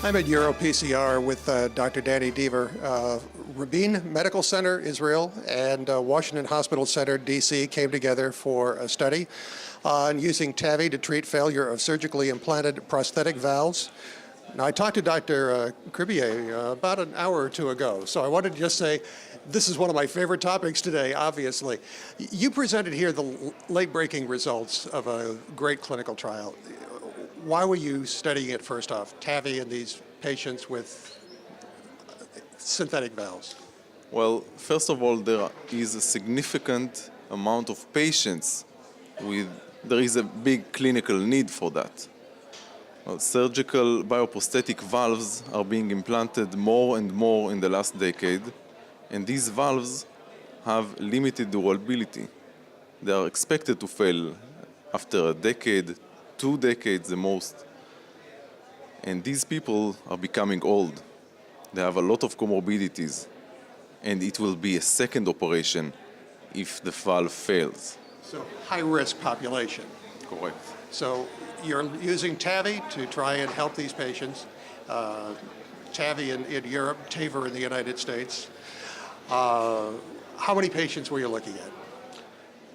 I'm at EuroPCR with Dr. Danny Deaver. Rabin Medical Center, Israel, and Washington Hospital Center, DC, came together for a study on using TAVI to treat failure of surgically implanted prosthetic valves. Now, I talked to Dr. Cribier about an hour or two ago, so I wanted to just say this is one of my favorite topics today, obviously. You presented here the late-breaking results of a great clinical trial. Why were you studying it first off, TAVI in these patients with synthetic valves? Well, first of all, there is a significant amount of patients there is a big clinical need for that. Surgical bioprosthetic valves are being implanted more and more in the last decade, and these valves have limited durability. They are expected to fail after a decade, 2 decades the most. And these people are becoming old. They have a lot of comorbidities, and it will be a second operation if the valve fails. So high-risk population. Correct. So you're using TAVI to try and help these patients. TAVI in Europe, TAVR in the United States. How many patients were you looking at?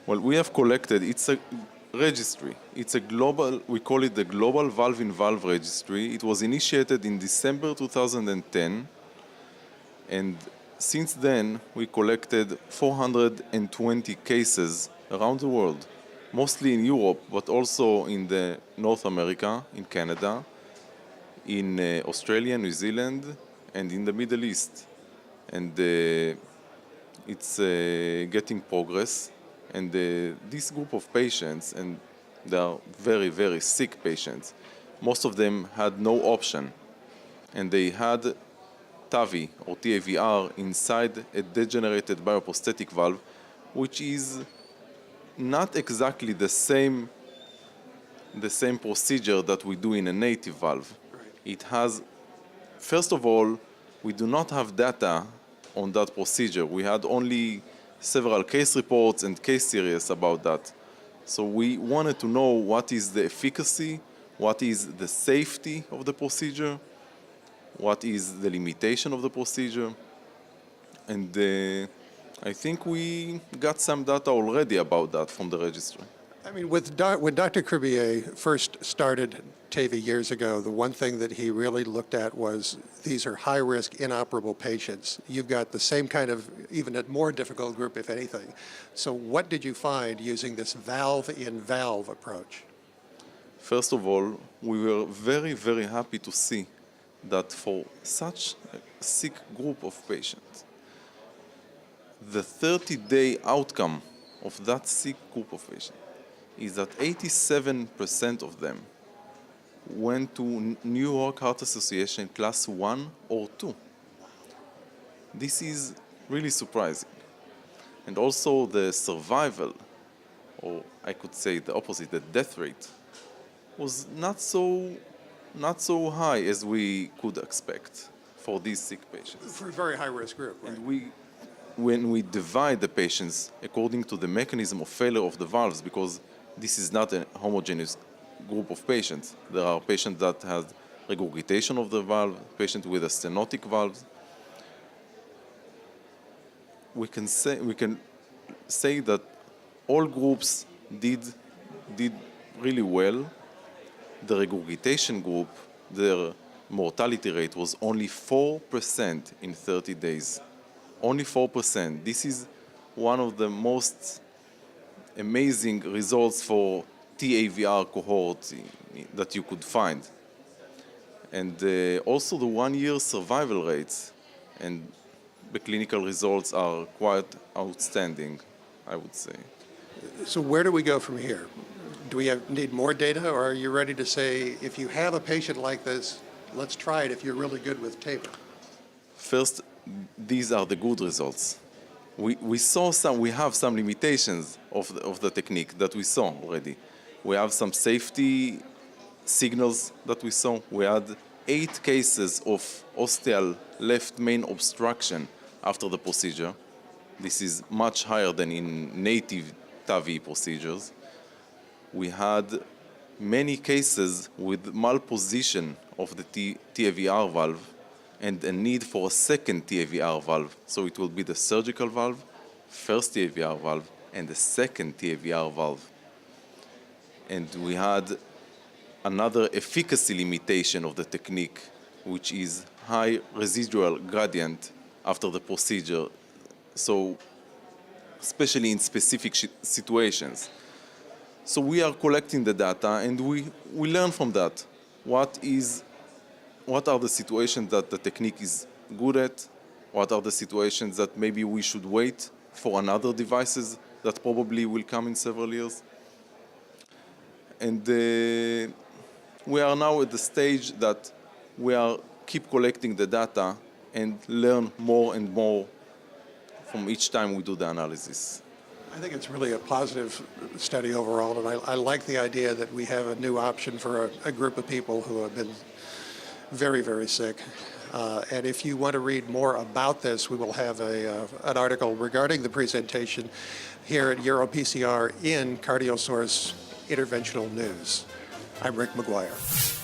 Well, we have collected, it's a registry. It's a global, we call it the Global Valve-in-Valve Registry. It was initiated in December 2010, and since then we collected 420 cases around the world, mostly in Europe, but also in North America, in Canada, in Australia, New Zealand, and in the Middle East. And it's getting progress. And this group of patients, and they are very, very sick patients, most of them had no option. And they had TAVI or TAVR inside a degenerated bioprosthetic valve, which is not exactly the same procedure that we do in a native valve. It has, first of all, we do not have data on that procedure. We had only several case reports and case series about that. So we wanted to know what is the efficacy, what is the safety of the procedure, what is the limitation of the procedure. And I think we got some data already about that from the registry. I mean, when Dr. Cribier first started TAVI years ago, the one thing that he really looked at was these are high-risk, inoperable patients. You've got the same kind of, even a more difficult group, if anything. So what did you find using this valve-in-valve approach? First of all, we were very, very happy to see that for such a sick group of patients, the 30-day outcome of that sick group of patients is that 87% of them went to New York Heart Association class 1 or 2. This is really surprising. And also the survival, or I could say the opposite, the death rate, was not so high as we could expect for these sick patients. For a very high-risk group, right? And when we divide the patients according to the mechanism of failure of the valves, because this is not a homogeneous group of patients. There are patients that have regurgitation of the valve, patients with a stenotic valve. We can say that all groups did really well. The regurgitation group, their mortality rate was only 4% in 30 days. Only 4%. This is one of the most amazing results for TAVR cohort that you could find. And also the 1-year survival rates and the clinical results are quite outstanding, I would say. So where do we go from here? Do we need more data, or are you ready to say, if you have a patient like this, let's try it if you're really good with TAVR? First, these are the good results. We have some limitations of the technique that we saw already. We have some safety signals that we saw. We had 8 cases of ostial left main obstruction after the procedure. This is much higher than in native TAVI procedures. We had many cases with malposition of the TAVR valve and a need for a second TAVR valve. So it will be the surgical valve, first TAVR valve, and the second TAVR valve. And we had another efficacy limitation of the technique, which is high residual gradient after the procedure. So especially in specific situations. So we are collecting the data and we learn from that. What are the situations that the technique is good at? What are the situations that maybe we should wait for another devices that probably will come in several years? And we are now at the stage that we are keep collecting the data and learn more and more from each time we do the analysis. I think it's really a positive study overall, and I like the idea that we have a new option for a group of people who have been very, very sick. And if you want to read more about this, we will have an article regarding the presentation here at EuroPCR in CardioSource Interventional News. I'm Rick McGuire.